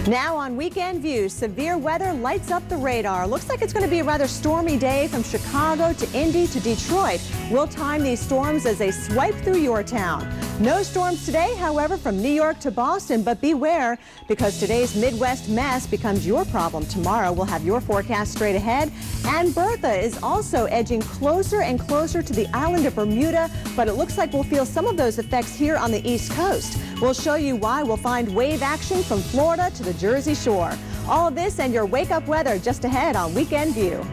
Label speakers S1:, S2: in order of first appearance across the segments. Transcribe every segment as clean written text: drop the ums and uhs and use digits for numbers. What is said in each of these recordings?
S1: Now on Weekend View, severe weather lights up the radar. Looks like it's going to be a rather stormy day from Chicago to Indy to Detroit. We'll time these storms as they swipe through your town. No storms today, however, from New York to Boston, but beware because today's Midwest mess becomes your problem tomorrow. We'll have your forecast straight ahead. And Bertha is also edging closer and closer to the island of Bermuda, but it looks like we'll feel some of those effects here on the East Coast. We'll show you why. We'll find wave action from Florida to the Jersey Shore. All of this and your wake-up weather just ahead on Weekend View.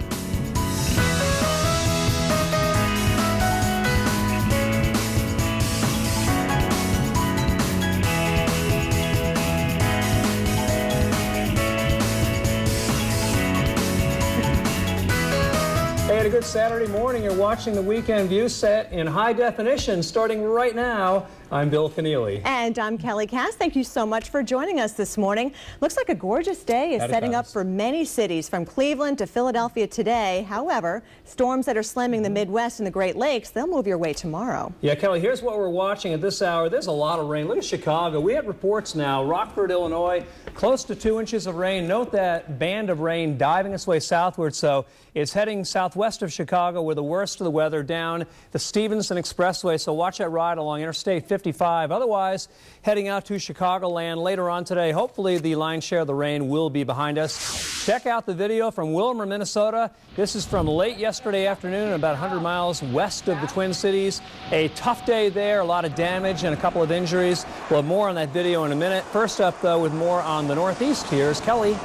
S2: Hey, a good Saturday morning. You're watching the Weekend View set in high definition starting right now. I'm Bill Keneally.
S1: And I'm Kelly Cass. Thank you so much for joining us this morning. Looks like a gorgeous day is setting up for many cities from Cleveland to Philadelphia today. However, storms that are slamming the Midwest and the Great Lakes, they'll move your way tomorrow.
S2: Yeah, Kelly, here's what we're watching at this hour. There's a lot of rain. Look at Chicago. We had reports now. Rockford, Illinois, close to 2 inches of rain. Note that band of rain diving its way southward. So it's heading southwest of Chicago where the worst of the weather down the Stevenson Expressway. So watch that ride along Interstate 55. Otherwise, heading out to Chicagoland later on today. Hopefully the lion's share of the rain will be behind us. Check out the video from Wilmer, Minnesota. This is from late yesterday afternoon, about 100 miles west of the Twin Cities. A tough day there, a lot of damage and a couple of injuries. We'll have more on that video in a minute. First up, though, with more on the Northeast, here's Kelly.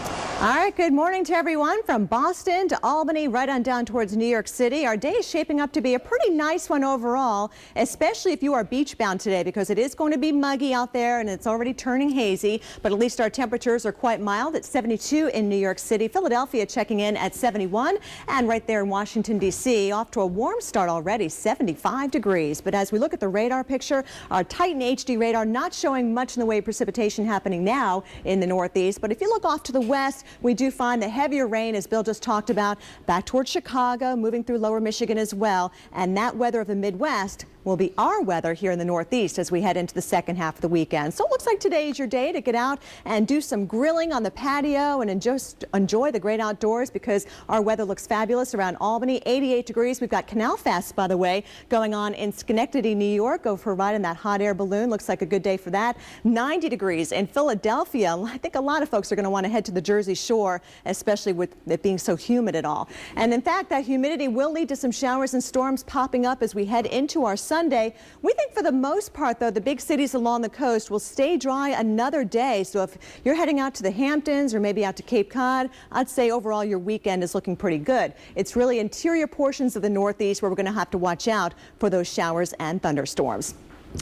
S1: All right, good morning to everyone from Boston to Albany, right on down towards New York City. Our day is shaping up to be a pretty nice one overall, especially if you are beach bound today, because it is going to be muggy out there and it's already turning hazy, but at least our temperatures are quite mild at 72 in New York City. Philadelphia checking in at 71, and right there in Washington, D.C., off to a warm start already, 75 degrees. But as we look at the radar picture, our Titan HD radar not showing much in the way of precipitation happening now in the Northeast. But if you look off to the west, we do find the heavier rain, as Bill just talked about, back towards Chicago, moving through lower Michigan as well. And that weather of the Midwest will be our weather here in the Northeast as we head into the second half of the weekend. So it looks like today is your day to get out and do some grilling on the patio and just enjoy the great outdoors, because our weather looks fabulous around Albany. 88 degrees. We've got Canal Fest, by the way, going on in Schenectady, New York. Go for a ride in that hot air balloon. Looks like a good day for that. 90 degrees in Philadelphia. I think a lot of folks are going to want to head to the Jersey Shore, especially with it being so humid at all. And in fact, that humidity will lead to some showers and storms popping up as we head into our Sunday. We think for the most part, though, the big cities along the coast will stay dry another day. So if you're heading out to the Hamptons or maybe out to Cape Cod, I'd say overall your weekend is looking pretty good. It's really interior portions of the Northeast where we're going to have to watch out for those showers and thunderstorms.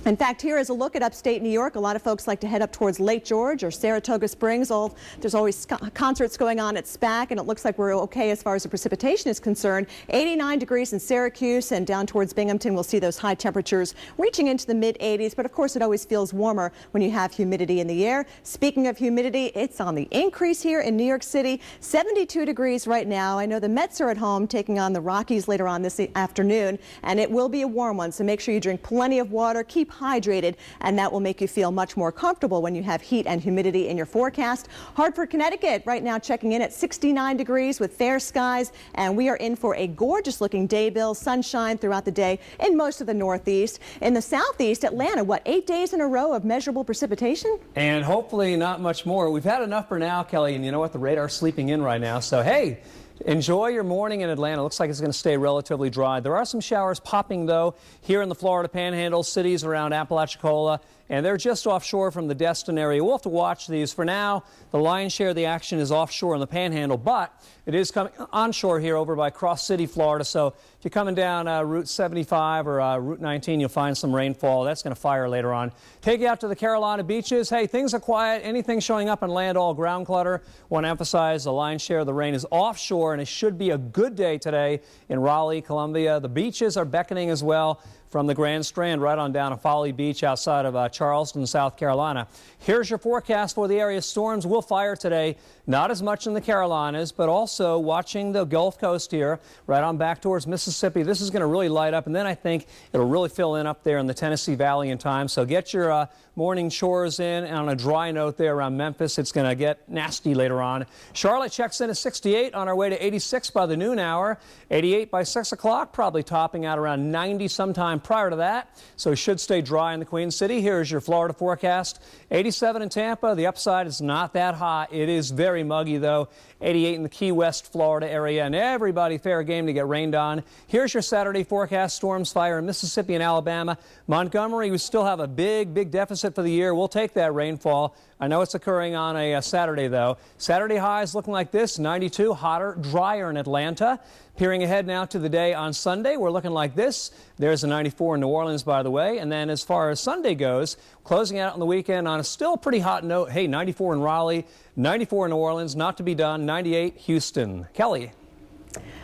S1: In fact, here is a look at upstate New York. A lot of folks like to head up towards Lake George or Saratoga Springs. There's always concerts going on at SPAC, and it looks like we're okay as far as the precipitation is concerned. 89 degrees in Syracuse, and down towards Binghamton, we'll see those high temperatures reaching into the mid-80s. But of course, it always feels warmer when you have humidity in the air. Speaking of humidity, it's on the increase here in New York City. 72 degrees right now. I know the Mets are at home taking on the Rockies later on this afternoon, and it will be a warm one. So make sure you drink plenty of water. Keep hydrated, and that will make you feel much more comfortable when you have heat and humidity in your forecast. Hartford, Connecticut, right now checking in at 69 degrees with fair skies, and we are in for a gorgeous looking day, Bill. Sunshine throughout the day in most of the Northeast. In the Southeast, Atlanta, what, 8 days in a row of measurable precipitation?
S2: And hopefully not much more. We've had enough for now, Kelly, and you know what? The radar's sleeping in right now. So, hey, enjoy your morning in Atlanta. Looks like it's going to stay relatively dry. There are some showers popping, though, here in the Florida Panhandle, cities around Apalachicola, and they're just offshore from the Destin area. We'll have to watch these. For now, the lion's share of the action is offshore in the Panhandle, but it is coming onshore here over by Cross City, Florida. So if you're coming down Route 75 or Route 19, you'll find some rainfall. That's going to fire later on. Take you out to the Carolina beaches. Hey, things are quiet. Anything showing up on land, all ground clutter. Want to emphasize the lion's share of the rain is offshore, and it should be a good day today in Raleigh, Columbia. The beaches are beckoning as well. from the Grand Strand right on down to Folly Beach outside of Charleston, South Carolina. Here's your forecast for the area. Storms will fire today, not as much in the Carolinas, but also watching the Gulf Coast here, right on back towards Mississippi. This is going to really light up, and then I think it'll really fill in up there in the Tennessee Valley in time. So get your morning chores in, and on a dry note there around Memphis, it's going to get nasty later on. Charlotte checks in at 68, on our way to 86 by the noon hour, 88 by 6 o'clock, probably topping out around 90 sometime prior to that. So should stay dry in the Queen City. Here's your Florida forecast. 87 in Tampa. The upside is not that hot. It is very muggy, though. 88 in the Key West, Florida area, and everybody fair game to get rained on. Here's your Saturday forecast. Storms fire in Mississippi and Alabama. Montgomery, we still have a big deficit for the year. We'll take that rainfall. I know it's occurring on a Saturday, though. Saturday highs looking like this, 92, hotter, drier in Atlanta. Peering ahead now to the day on Sunday, we're looking like this. There's a 94 in New Orleans, by the way. And then as far as Sunday goes, closing out on the weekend on a still pretty hot note. Hey, 94 in Raleigh, 94 in New Orleans, not to be done, 98 Houston. Kelly.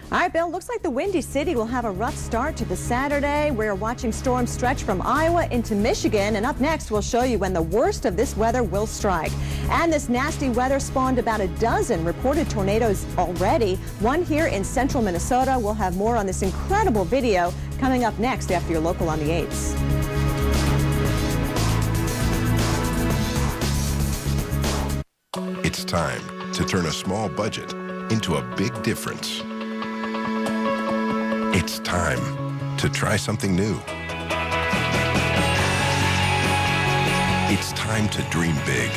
S1: All right, Bill, looks like the Windy City will have a rough start to the Saturday. We're watching storms stretch from Iowa into Michigan, and up next we'll show you when the worst of this weather will strike. And this nasty weather spawned about a dozen reported tornadoes already. One here in central Minnesota. We'll have more on this incredible video coming up next after your local on the 8s.
S3: It's time to turn a small budget into a big difference. It's time to try something new. It's time to dream big.